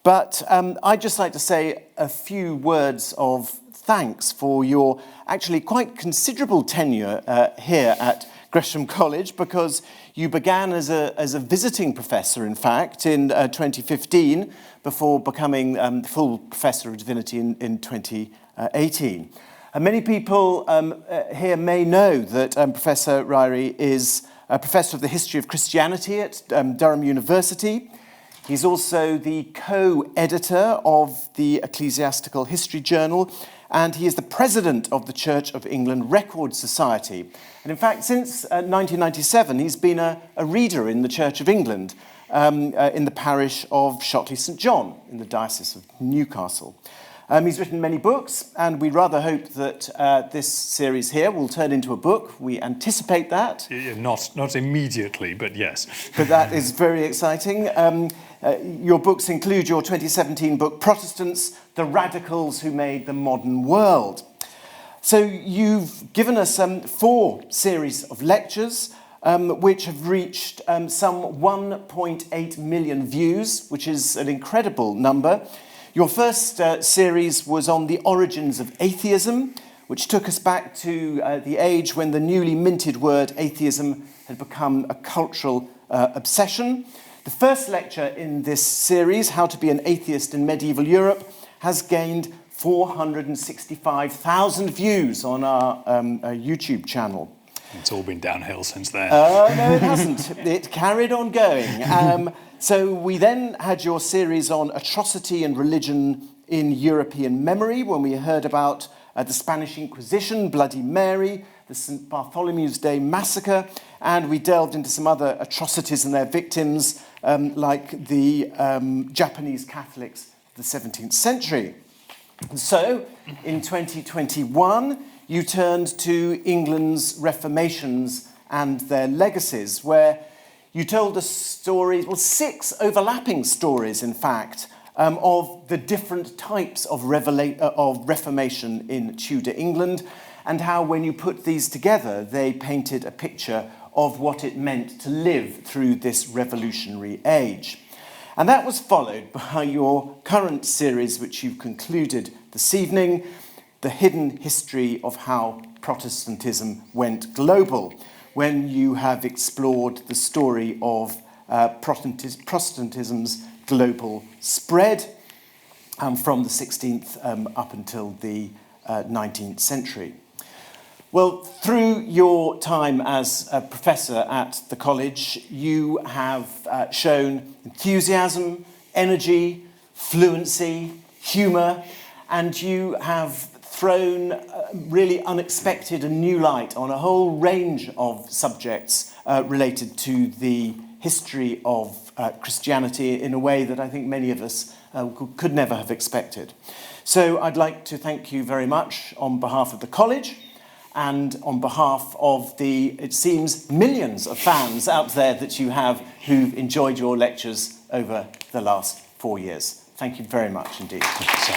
But I'd just like to say a few words of thanks for your actually quite considerable tenure here at Gresham College, because you began as a visiting professor, in fact, in 2015, before becoming full Professor of Divinity in 2018. Many people here may know that Professor Ryrie is a Professor of the History of Christianity at Durham University. He's also the co-editor of the Ecclesiastical History Journal, and he is the president of the Church of England Record Society. And in fact, since 1997, he's been a reader in the Church of England in the parish of Shotley St John in the Diocese of Newcastle. He's written many books, and we rather hope that this series here will turn into a book. We anticipate that. Yeah, not immediately, but yes. But that is very exciting. Your books include your 2017 book, Protestants, the Radicals Who Made the Modern World. So you've given us 4 series of lectures, which have reached some 1.8 million views, which is an incredible number. Your first series was on the origins of atheism, which took us back to the age when the newly minted word atheism had become a cultural obsession. The first lecture in this series, How to be an Atheist in Medieval Europe, has gained 465,000 views on our YouTube channel. It's all been downhill since then. Oh, no, it hasn't. It carried on going. So we then had your series on atrocity and religion in European memory, when we heard about the Spanish Inquisition, Bloody Mary, the St. Bartholomew's Day massacre, and we delved into some other atrocities and their victims, like the Japanese Catholics of the 17th century. So, in 2021, you turned to England's Reformations and their legacies, where you told us stories, well, 6 overlapping stories, in fact, of the different types of Reformation in Tudor England, and how when you put these together, they painted a picture of what it meant to live through this revolutionary age. And that was followed by your current series, which you've concluded this evening, The Hidden History of How Protestantism Went Global, when you have explored the story of Protestantism's global spread from the 16th up until the 19th century. Well, through your time as a professor at the college, you have shown enthusiasm, energy, fluency, humour, and you have thrown really unexpected and new light on a whole range of subjects related to the history of Christianity in a way that I think many of us could never have expected. So I'd like to thank you very much on behalf of the college and on behalf of the, it seems, millions of fans out there that you have who've enjoyed your lectures over the last 4 years. Thank you very much indeed. Thank you, sir.